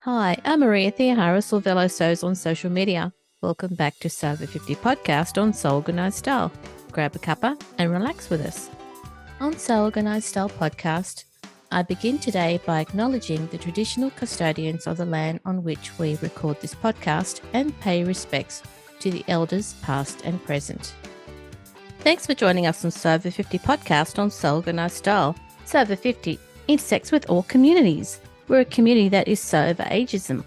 Hi, I'm Maria Theoharis or Velo Sews on social media. Welcome back to SewOver50 podcast on Sew Organised Style. Grab a cuppa and relax with us. On Sew Organised Style podcast, I begin today by acknowledging the traditional custodians of the land on which we record this podcast and pay respects to the elders past and present. Thanks for joining us on SewOver50 podcast on Sew Organised Style. SewOver50 intersects with all communities. We're a community that is so over ageism.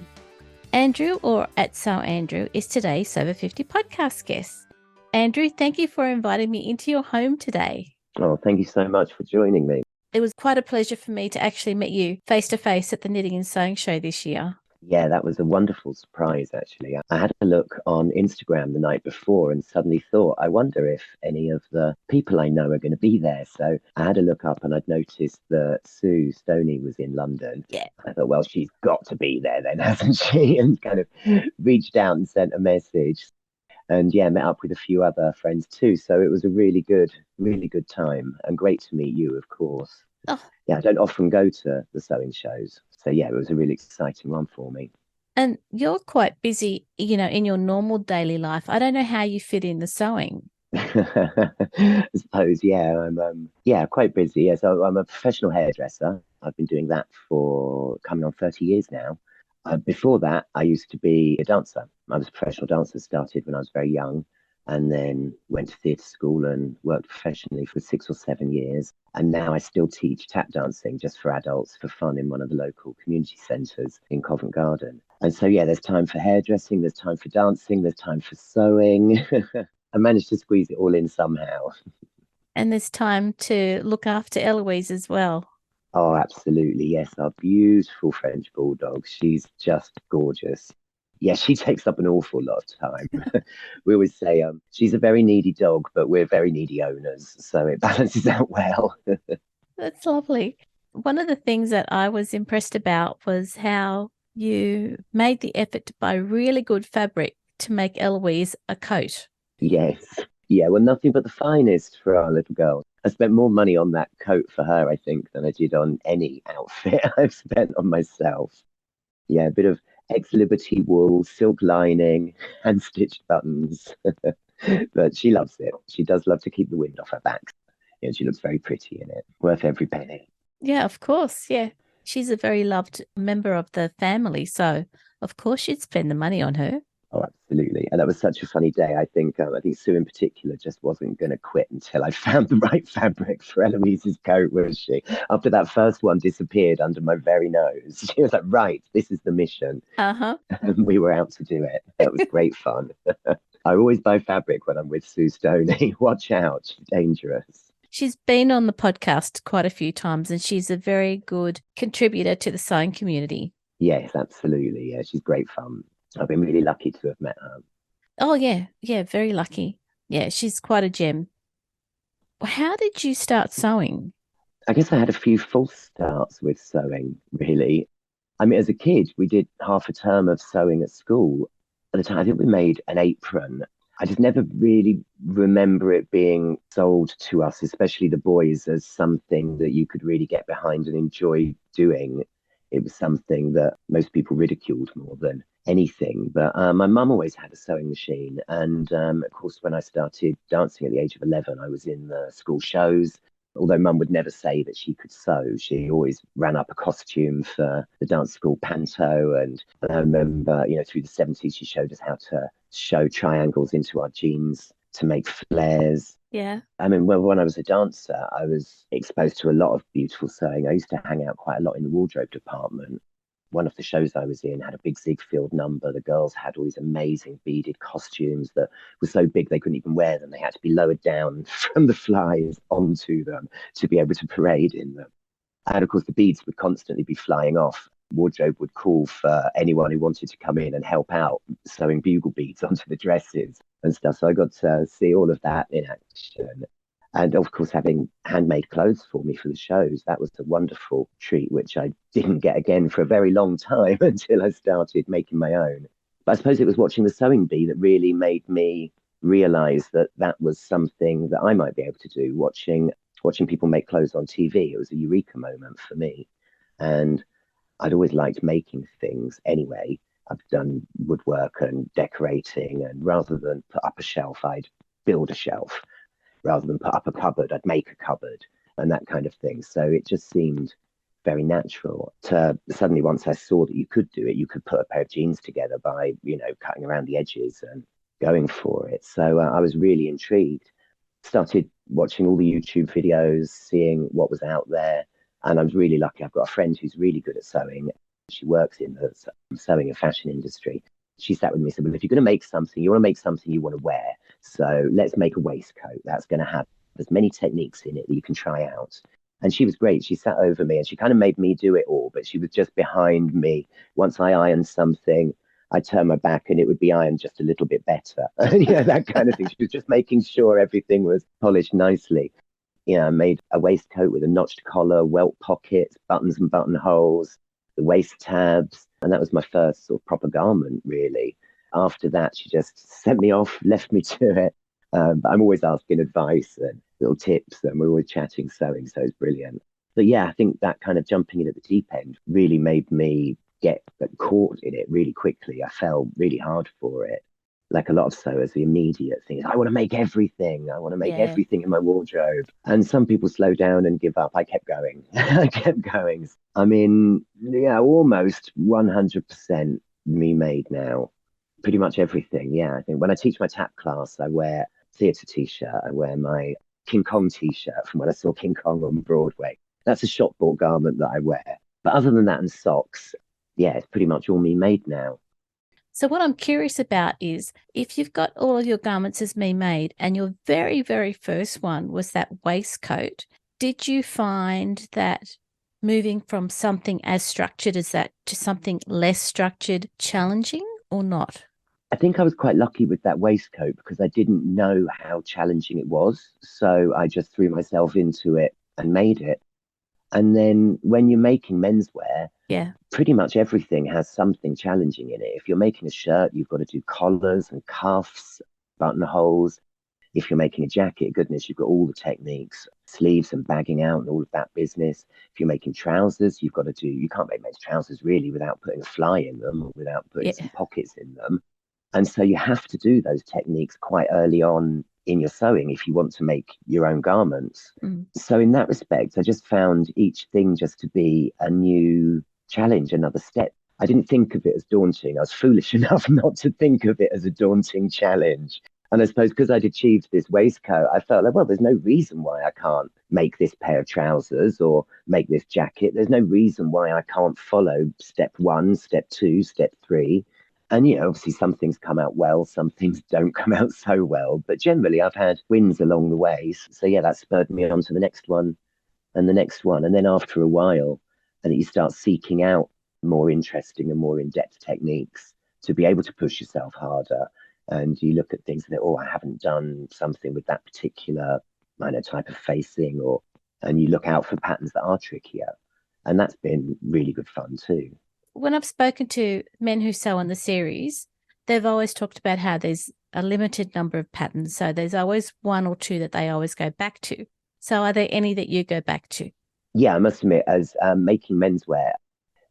Andrew, or at SewAndrew, is today's SewOver50 podcast guest. Andrew, thank you for inviting me into your home today. Oh, thank you so much for joining me. It was quite a pleasure for me to actually meet you face to face at the Knitting and Sewing Show this year. Yeah, that was a wonderful surprise, actually. I had a look on Instagram the night before and suddenly thought, I wonder if any of the people I know are going to be there. So I had a look up and I'd noticed that Sue Stoney was in London. Yeah. I thought, well, she's got to be there then, hasn't she? And kind of reached out and sent a message. And yeah, met up with a few other friends too. So it was a really good time and great to meet you, of course. Oh. Yeah, I don't often go to the sewing shows. So yeah, it was a really exciting one for me. And you're quite busy, in your normal daily life. I don't know how you fit in the sewing. I suppose, yeah, I'm quite busy. Yeah, so I'm a professional hairdresser. I've been doing that for coming on 30 years now. Before that, I used to be a dancer. I was a professional dancer, started when I was very young, and then went to theatre school and worked professionally for 6 or 7 years. And now I still teach tap dancing just for adults for fun in one of the local community centres in Covent Garden. And so, yeah, there's time for hairdressing, there's time for dancing, there's time for sewing. I managed to squeeze it all in somehow. And there's time to look after Eloise as well. Oh, absolutely. Yes, our beautiful French bulldog. She's just gorgeous. Yeah, she takes up an awful lot of time. We always say she's a very needy dog, but we're very needy owners. So it balances out well. That's lovely. One of the things that I was impressed about was how you made the effort to buy really good fabric to make Eloise a coat. Yes. Yeah, well, nothing but the finest for our little girl. I spent more money on that coat for her, I think, than I did on any outfit I've spent on myself. Yeah, a bit of ex-Liberty wool, silk lining, hand stitched buttons. But she loves it. She does love to keep the wind off her back. Yeah, she looks very pretty in it. Worth every penny. Yeah, of course. Yeah. She's a very loved member of the family. So, of course, you'd spend the money on her. Oh, absolutely. And that was such a funny day. I think Sue in particular just wasn't going to quit until I found the right fabric for Eloise's coat, was she? After that first one disappeared under my very nose, she was like, right, this is the mission. Uh-huh. And we were out to do it. That was great fun. I always buy fabric when I'm with Sue Stoney. Watch out, she's dangerous. She's been on the podcast quite a few times and she's a very good contributor to the sewing community. Yes, absolutely. Yeah, she's great fun. I've been really lucky to have met her. Oh, yeah. Yeah, very lucky. Yeah, she's quite a gem. How did you start sewing? I guess I had a few false starts with sewing, really. I mean, as a kid, we did half a term of sewing at school. At the time, I think we made an apron. I just never really remember it being sold to us, especially the boys, as something that you could really get behind and enjoy doing. It was something that most people ridiculed more than anything. But my mum always had a sewing machine. And of course, when I started dancing at the age of 11, I was in the school shows. Although mum would never say that she could sew, she always ran up a costume for the dance school panto. And I remember, through the 70s, she showed us how to sew triangles into our jeans to make flares. Yeah. I mean, well, when I was a dancer, I was exposed to a lot of beautiful sewing. I used to hang out quite a lot in the wardrobe department. One of the shows I was in had a big Ziegfeld number. The girls had all these amazing beaded costumes that were so big they couldn't even wear them. They had to be lowered down from the flies onto them to be able to parade in them. And of course, the beads would constantly be flying off. Wardrobe would call for anyone who wanted to come in and help out sewing bugle beads onto the dresses and stuff. So I got to see all of that in action. And of course, having handmade clothes for me for the shows, that was a wonderful treat, which I didn't get again for a very long time until I started making my own. But I suppose it was watching the sewing bee that really made me realize that that was something that I might be able to do. Watching people make clothes on TV, it was a eureka moment for me. And I'd always liked making things anyway. I've done woodwork and decorating, and rather than put up a shelf, I'd build a shelf. Rather than put up a cupboard, I'd make a cupboard and that kind of thing. So it just seemed very natural to suddenly, once I saw that you could do it, you could put a pair of jeans together by, cutting around the edges and going for it. So I was really intrigued. Started watching all the YouTube videos, seeing what was out there. And I was really lucky. I've got a friend who's really good at sewing. She works in the sewing and fashion industry. She sat with me and said, well, if you're going to make something, you want to make something you want to wear. So let's make a waistcoat that's going to have as many techniques in it that you can try out. And she was great. She sat over me and she kind of made me do it all, but she was just behind me. Once I ironed something, I'd turn my back and it would be ironed just a little bit better. That kind of thing. She was just making sure everything was polished nicely. I made a waistcoat with a notched collar, welt pockets, buttons and buttonholes, the waist tabs. And that was my first sort of proper garment, really. After that, she just sent me off, left me to it. But I'm always asking advice and little tips, and we're always chatting sewing, so it's brilliant. But yeah, I think that kind of jumping in at the deep end really made me get caught in it really quickly. I fell really hard for it. Like a lot of sewers, the immediate thing is, I want to make everything. I want to make Yeah. everything in my wardrobe. And some people slow down and give up. I kept going. I kept going. I mean, yeah, almost 100% me made now. Pretty much everything. Yeah, I think when I teach my tap class, I wear theatre t-shirt. I wear my King Kong t-shirt from when I saw King Kong on Broadway. That's a shop bought garment that I wear. But other than that and socks, yeah, it's pretty much all me made now. So what I'm curious about is if you've got all of your garments as me made and your very, very first one was that waistcoat, did you find that moving from something as structured as that to something less structured challenging or not? I think I was quite lucky with that waistcoat because I didn't know how challenging it was. So I just threw myself into it and made it. And then when you're making menswear, Yeah. pretty much everything has something challenging in it. If you're making a shirt, you've got to do collars and cuffs, buttonholes. If you're making a jacket, goodness, you've got all the techniques, sleeves and bagging out and all of that business. If you're making trousers, you can't make men's trousers really without putting a fly in them or without putting Yeah. some pockets in them. And so you have to do those techniques quite early on in your sewing if you want to make your own garments. Mm. So in that respect, I just found each thing just to be a new challenge, another step. I didn't think of it as daunting. I was foolish enough not to think of it as a daunting challenge. And I suppose because I'd achieved this waistcoat, I felt like, well, there's no reason why I can't make this pair of trousers or make this jacket. There's no reason why I can't follow step one, step two, step three. And, obviously some things come out well, some things don't come out so well. But generally, I've had wins along the way. So, yeah, that spurred me on to the next one and the next one. And then after a while, and you start seeking out more interesting and more in-depth techniques to be able to push yourself harder. And you look at things and think, oh, I haven't done something with that particular, I know, type of facing, and you look out for patterns that are trickier. And that's been really good fun too. When I've spoken to men who sew on the series, they've always talked about how there's a limited number of patterns. So there's always one or two that they always go back to. So are there any that you go back to? Yeah, I must admit, as making menswear,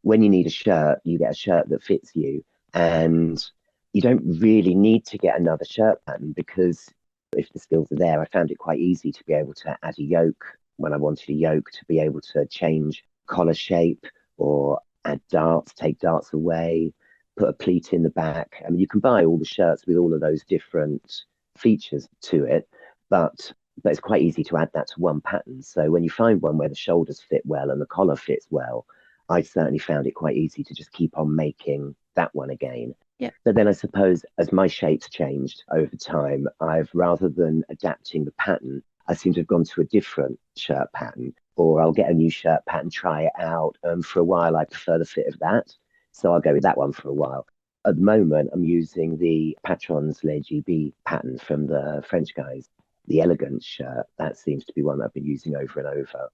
when you need a shirt, you get a shirt that fits you. And you don't really need to get another shirt pattern because if the skills are there, I found it quite easy to be able to add a yoke when I wanted a yoke, to be able to change collar shape or add darts, take darts away, put a pleat in the back. I mean, you can buy all the shirts with all of those different features to it, but it's quite easy to add that to one pattern. So when you find one where the shoulders fit well and the collar fits well, I certainly found it quite easy to just keep on making that one again. Yeah. But then I suppose as my shape's changed over time, I've rather than adapting the pattern, I seem to have gone to a different shirt pattern, or I'll get a new shirt pattern, try it out. For a while, I prefer the fit of that. So I'll go with that one for a while. At the moment, I'm using the Patrons Le GB pattern from the French guys, the elegant shirt. That seems to be one I've been using over and over.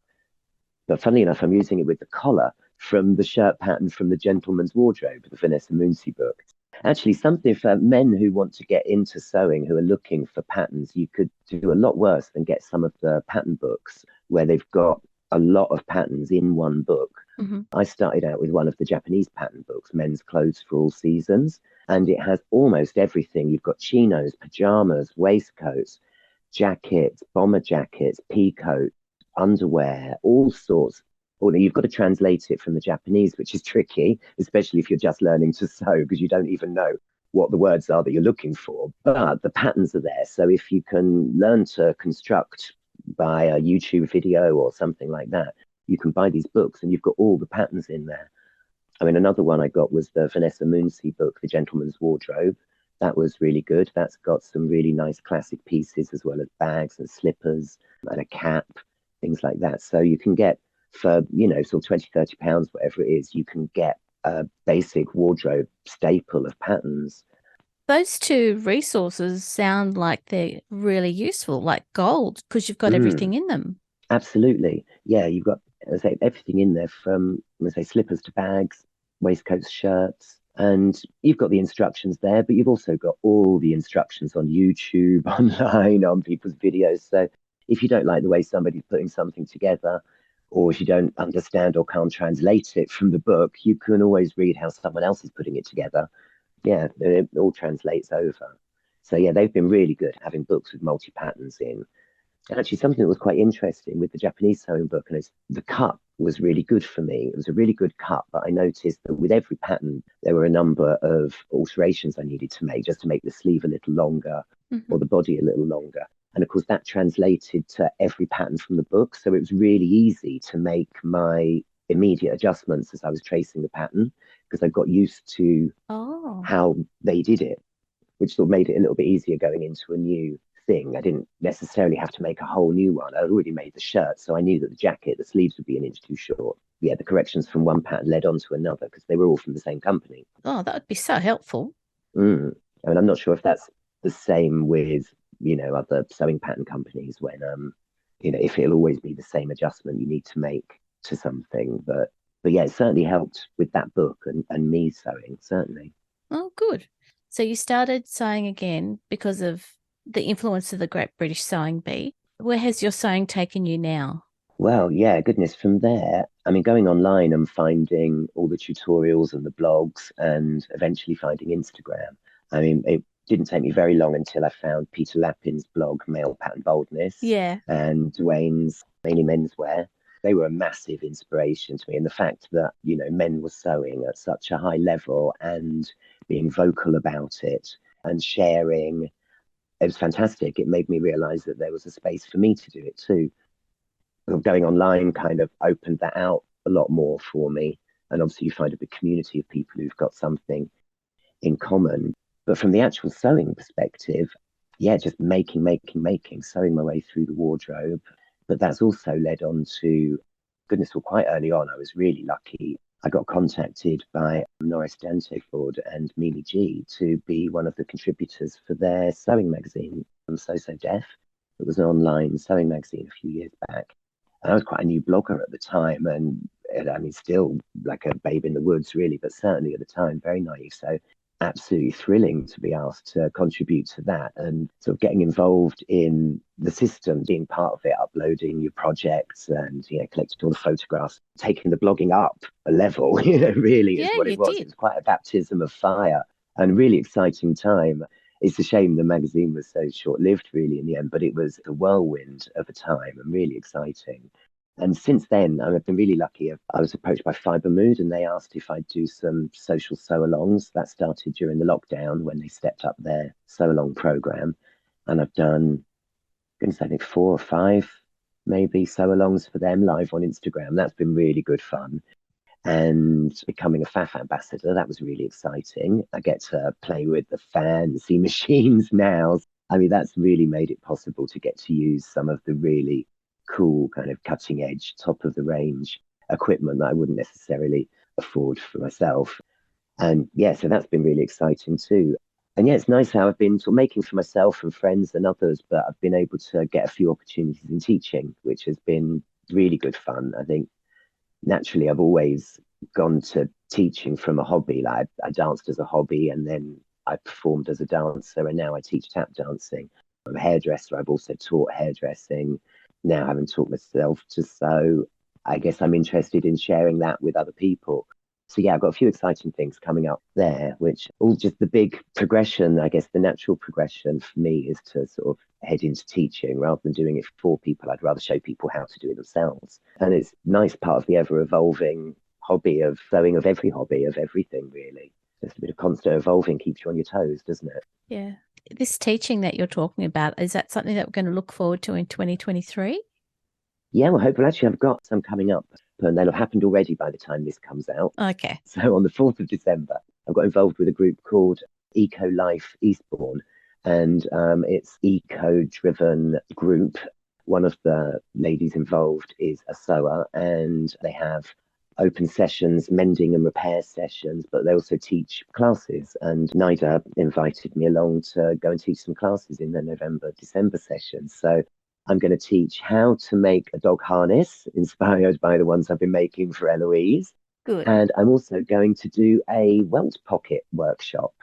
But funnily enough, I'm using it with the collar from the shirt pattern from the Gentleman's Wardrobe, the Vanessa Moonsey book. Actually, something for men who want to get into sewing, who are looking for patterns, you could do a lot worse than get some of the pattern books where they've got a lot of patterns in one book. Hmm. I started out with one of the Japanese pattern books, Men's Clothes for All Seasons, and it has almost everything. You've got chinos, pajamas, waistcoats, jackets, bomber jackets, pea coat, underwear, all sorts. Although you've got to translate it from the Japanese, which is tricky, especially if you're just learning to sew because you don't even know what the words are that you're looking for. But the patterns are there. So if you can learn to construct by a YouTube video or something like that, you can buy these books and you've got all the patterns in there. I mean, another one I got was the Vanessa Moonsey book, The Gentleman's Wardrobe. That was really good. That's got some really nice classic pieces as well as bags and slippers and a cap, things like that. So you can get for, sort of 20, £30, whatever it is, you can get a basic wardrobe staple of patterns. Those two resources sound like they're really useful, like gold, because you've got Mm, everything in them. absolutely. Yeah, you've got, as I say, everything in there from, let's say, slippers to bags, waistcoats, shirts. And you've got the instructions there, but you've also got all the instructions on YouTube, online, on people's videos. So if you don't like the way somebody's putting something together, or if you don't understand or can't translate it from the book, you can always read how someone else is putting it together. Yeah, it all translates over. So yeah, they've been really good having books with multi patterns in. And actually, something that was quite interesting with the Japanese sewing book, and it's the cut was really good for me. It was a really good cut, but I noticed that with every pattern, there were a number of alterations I needed to make just to make the sleeve a little longer or Hmm. the body a little longer. And of course, that translated to every pattern from the book. So it was really easy to make my immediate adjustments as I was tracing the pattern because I got used to Oh, how they did it, which sort of made it a little bit easier going into a new thing. I didn't necessarily have to make a whole new one. I'd already made the shirt, so I knew that the jacket, the sleeves would be an inch too short. Yeah, the corrections from one pattern led on to another because they were all from the same company. oh, that would be so helpful. Mm. I mean, I'm not sure if that's the same with, other sewing pattern companies when, if it'll always be the same adjustment you need to make to something. But yeah, it certainly helped with that book and me sewing, certainly. Oh, good. So you started sewing again because of the influence of the Great British Sewing Bee. Where has your sewing taken you now? Well, yeah, goodness, from there, I mean, going online and finding all the tutorials and the blogs and eventually finding Instagram. I mean, it didn't take me very long until I found Peter Lappin's blog, Male Pattern Boldness, Yeah. and Dwayne's Mainly Menswear. They were a massive inspiration to me. And the fact that, men were sewing at such a high level and being vocal about it and sharing, it was fantastic. It made me realize that there was a space for me to do it too. Going online kind of opened that out a lot more for me. And obviously, you find a big community of people who've got something in common. But from the actual sewing perspective, yeah, just making, sewing my way through the wardrobe. But that's also led on to, goodness, well, quite early on, I was really lucky. I got contacted by Norris Danteford and Mealy G to be one of the contributors for their sewing magazine, So Deaf. It was an online sewing magazine a few years back. And I was quite a new blogger at the time, and I mean, still like a babe in the woods, really, but certainly at the time, very naive. So absolutely thrilling to be asked to contribute to that and sort of getting involved in the system, being part of it, uploading your projects and, collecting all the photographs, taking the blogging up a level, really is Yeah, what you it was. It did. was quite a baptism of fire and really exciting time. It's a shame the magazine was so short lived, really, in the end, but it was a whirlwind of a time and really exciting. And since then, I've been really lucky. I was approached by Fiber Mood and they asked if I'd do some social sew alongs. That started during the lockdown when they stepped up their sew along program. And I've done, goodness, I think 4 or 5 maybe sew alongs for them live on Instagram. That's been really good fun. And becoming a FAF ambassador, that was really exciting. I get to play with the fancy machines now. I mean, that's really made it possible to get to use some of the really cool, kind of cutting edge, top of the range equipment that I wouldn't necessarily afford for myself. And yeah, so that's been really exciting too. And yeah, it's nice how I've been sort of making for myself and friends and others, but I've been able to get a few opportunities in teaching, which has been really good fun. I think naturally I've always gone to teaching from a hobby. Like I danced as a hobby and then I performed as a dancer and now I teach tap dancing. I'm a hairdresser. I've also taught hairdressing. Now having taught myself to sew, I guess I'm interested in sharing that with other people. So yeah, I've got a few exciting things coming up there, which all just the big progression, I guess the natural progression for me is to sort of head into teaching rather than doing it for people. I'd rather show people how to do it themselves. And it's a nice part of the ever evolving hobby of sewing, of every hobby, of everything really. Just a bit of constant evolving keeps you on your toes, doesn't it? Yeah. This teaching that you're talking about, is that something that we're going to look forward to in 2023? Yeah, well, hopefully, actually, I've got some coming up, and they'll have happened already by the time this comes out. Okay. So on the 4th of December, I've got involved with a group called Eco Life Eastbourne, and it's eco-driven group. One of the ladies involved is a sewer, and they have open sessions, mending and repair sessions, but they also teach classes. And NIDA invited me along to go and teach some classes in the November, December sessions. So I'm going to teach how to make a dog harness inspired by the ones I've been making for Eloise. Good. And I'm also going to do a welt pocket workshop.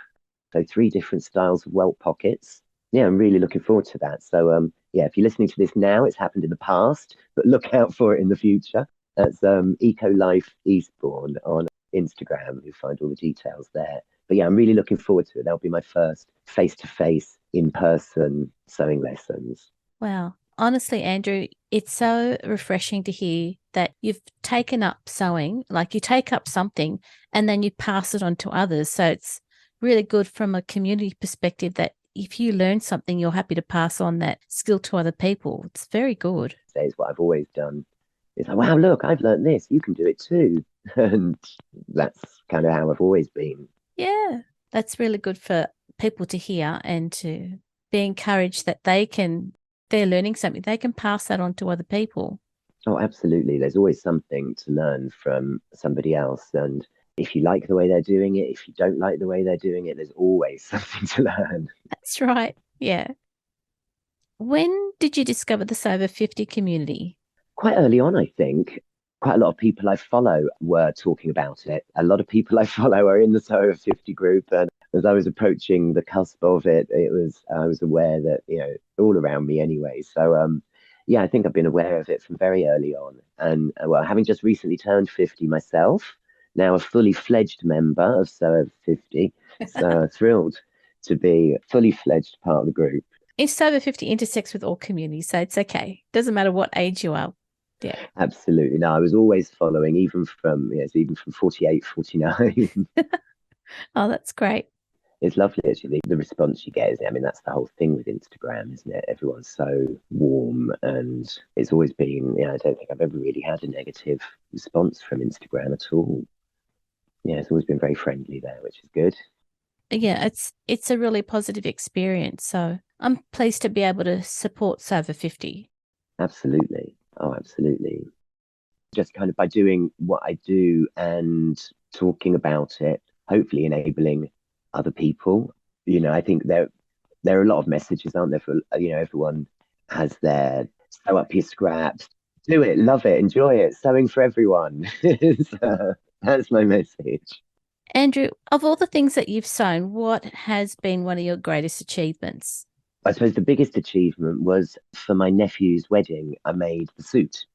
So 3 different styles of welt pockets. Yeah, I'm really looking forward to that. So yeah, if you're listening to this now, it's happened in the past, but look out for it in the future. That's Eco Life Eastbourne on Instagram. You'll find all the details there. But yeah, I'm really looking forward to it. That'll be my first face-to-face, in-person sewing lessons. Wow. Honestly, Andrew, it's so refreshing to hear that you've taken up sewing, like you take up something and then you pass it on to others. So it's really good from a community perspective that if you learn something, you're happy to pass on that skill to other people. It's very good. It's what I've always done. It's like, wow, look, I've learned this. You can do it too. And that's kind of how I've always been. Yeah, that's really good for people to hear and to be encouraged that they're learning something, they can pass that on to other people. Oh, absolutely. There's always something to learn from somebody else. And if you like the way they're doing it, if you don't like the way they're doing it, there's always something to learn. That's right. Yeah. When did you discover the SewOver50 community? Quite early on, I think. Quite a lot of people I follow were talking about it. A lot of people I follow are in the SewOver50 group. And as I was approaching the cusp of it, I was aware that, all around me anyway. So yeah, I think I've been aware of it from very early on. And well, having just recently turned 50 myself, now a fully fledged member of SewOver50. So thrilled to be a fully fledged part of the group. SewOver50 intersects with all communities, so it's okay. Doesn't matter what age you are. Yeah. Absolutely. No, I was always following, even from 48, 49. Oh, that's great. It's lovely, actually, the response you get. I mean, that's the whole thing with Instagram, isn't it? Everyone's so warm, and it's always been, I don't think I've ever really had a negative response from Instagram at all. Yeah, it's always been very friendly there, which is good. Yeah, it's a really positive experience. So I'm pleased to be able to support SewOver50. Absolutely. Oh, absolutely. Just kind of by doing what I do and talking about it, hopefully enabling other people. I think there are a lot of messages, aren't there? For everyone has their sew up your scraps, do it, love it, enjoy it, sewing for everyone. That's my message. Andrew, of all the things that you've sewn, what has been one of your greatest achievements? I suppose the biggest achievement was for my nephew's wedding. I made the suit,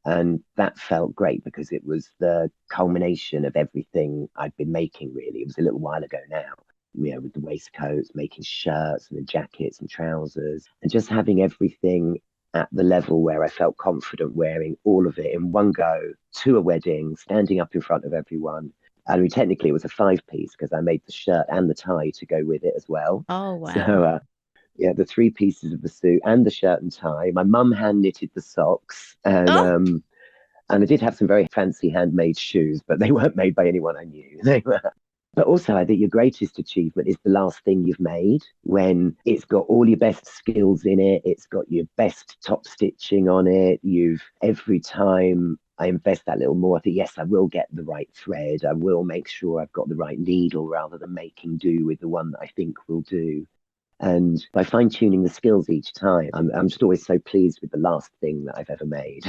and that felt great because it was the culmination of everything I'd been making, really. It was a little while ago now, with the waistcoats, making shirts and the jackets and trousers, and just having everything at the level where I felt confident wearing all of it in one go to a wedding, standing up in front of everyone. I mean, technically, it was a 5-piece because I made the shirt and the tie to go with it as well. Oh, So, wow. yeah, the 3 pieces of the suit and the shirt and tie. My mum hand knitted the socks, Oh, and I did have some very fancy handmade shoes, but they weren't made by anyone I knew. They were. But also, I think your greatest achievement is the last thing you've made when it's got all your best skills in it. It's got your best top stitching on it. Every time I invest that little more, I think, yes, I will get the right thread. I will make sure I've got the right needle rather than making do with the one that I think will do. And by fine tuning the skills each time, I'm just always so pleased with the last thing that I've ever made.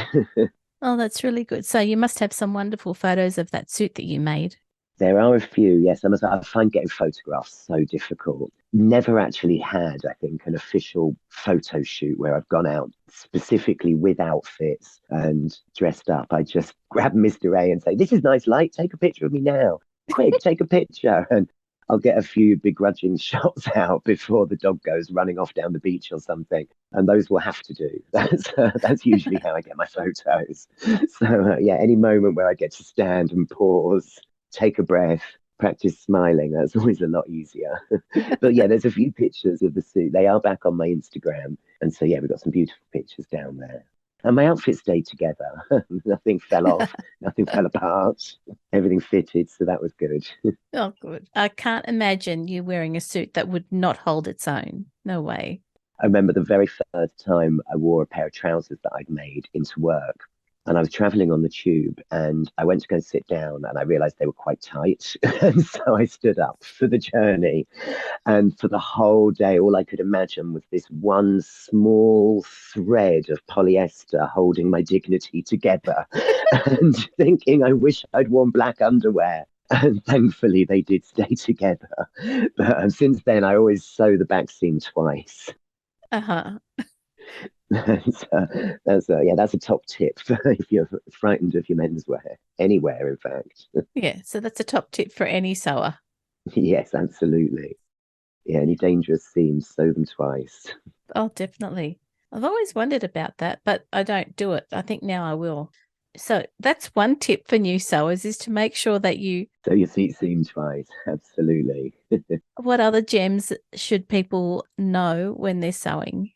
oh, that's really good. So you must have some wonderful photos of that suit that you made. There are a few, yes. I find getting photographs so difficult. never actually had, I think, an official photo shoot where I've gone out specifically with outfits and dressed up. I just grab Mr. A and say, "This is nice light. Take a picture of me now. Quick, take a picture." And I'll get a few begrudging shots out before the dog goes running off down the beach or something. And those will have to do. That's usually how I get my photos. So, yeah, any moment where I get to stand and pause, take a breath, practice smiling, that's always a lot easier. But yeah, there's a few pictures of the suit. They are back on my Instagram. And so, yeah, we've got some beautiful pictures down there. And my outfit stayed together. Nothing fell off, nothing fell apart. Everything fitted. So that was good. Oh, good. I can't imagine you wearing a suit that would not hold its own. No way. I remember the very first time I wore a pair of trousers that I'd made into work. And I was traveling on the tube and I went to go and sit down and I realized they were quite tight. And so I stood up for the journey. And for the whole day, all I could imagine was this one small thread of polyester holding my dignity together and thinking, I wish I'd worn black underwear. And thankfully, they did stay together. But since then, I always sew the back seam twice. Uh-huh. That's a top tip for if you're frightened of your menswear anywhere, in fact. Yeah, so that's a top tip for any sewer. Yes, absolutely. Yeah, any dangerous seams, sew them twice. Oh, definitely. I've always wondered about that, but I don't do it. I think now I will. So that's one tip for new sewers, is to make sure that you... Sew your seam twice, absolutely. What other gems should people know when they're sewing?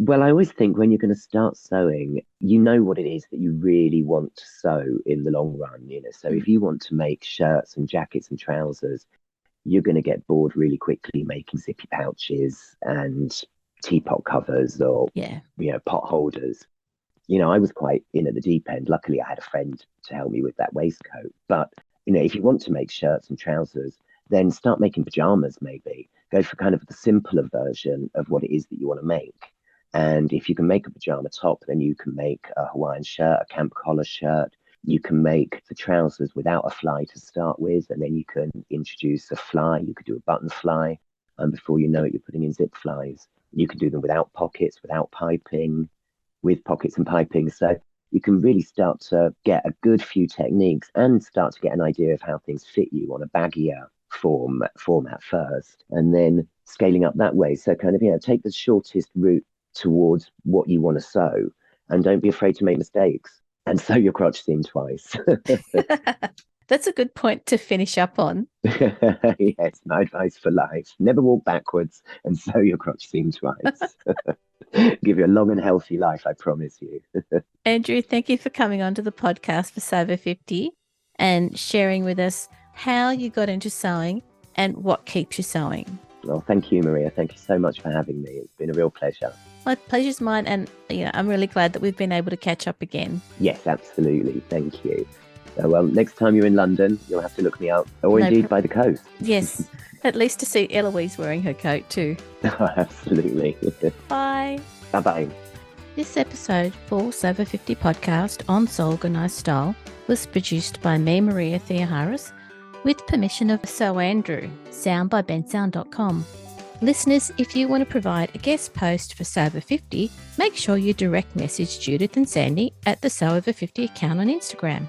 Well, I always think when you're going to start sewing, you know what it is that you really want to sew in the long run. So if you want to make shirts and jackets and trousers, you're going to get bored really quickly making zippy pouches and teapot covers or pot holders. I was quite in at the deep end. Luckily, I had a friend to help me with that waistcoat. But if you want to make shirts and trousers, then start making pajamas. Maybe go for kind of the simpler version of what it is that you want to make. And if you can make a pajama top, then you can make a Hawaiian shirt, a camp collar shirt. You can make the trousers without a fly to start with, and then you can introduce a fly. You could do a button fly, and before you know it, you're putting in zip flies. You can do them without pockets, without piping, with pockets and piping. So you can really start to get a good few techniques and start to get an idea of how things fit you on a baggier format first, and then scaling up that way. So kind of, take the shortest route towards what you want to sew, and don't be afraid to make mistakes, and sew your crotch seam twice. That's a good point to finish up on. Yes, my advice for life. Never walk backwards and sew your crotch seam twice. Give you a long and healthy life, I promise you. Andrew, thank you for coming onto the podcast for SewOver50 and sharing with us how you got into sewing and what keeps you sewing. Well, thank you, Maria. Thank you so much for having me. It's been a real pleasure. My pleasure's mine, and I'm really glad that we've been able to catch up again. Yes, absolutely. Thank you. Well, next time you're in London, you'll have to look me up, or indeed by the coast. Yes, at least to see Eloise wearing her coat too. Absolutely. Bye. Bye-bye. This episode for SewOver50 podcast on Sew Organised Style was produced by me, Maria Thea Harris, with permission of SewAndrew, sound by bensound.com. Listeners, if you want to provide a guest post for SewOver50, make sure you direct message Judith and Sandy at the SewOver50 account on Instagram.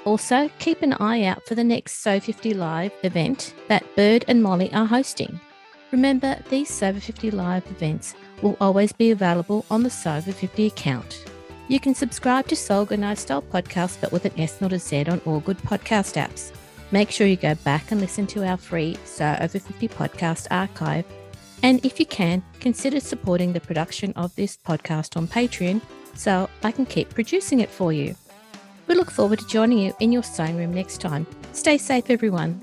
Also, keep an eye out for the next Sew50 Live event that Bird and Molly are hosting. Remember, these Sew50 Live events will always be available on the SewOver50 account. You can subscribe to Sew Organised Style podcast, but with an S, not a Z, on all good podcast apps. Make sure you go back and listen to our free SewOver50 podcast archive. And if you can, consider supporting the production of this podcast on Patreon so I can keep producing it for you. We look forward to joining you in your sewing room next time. Stay safe, everyone.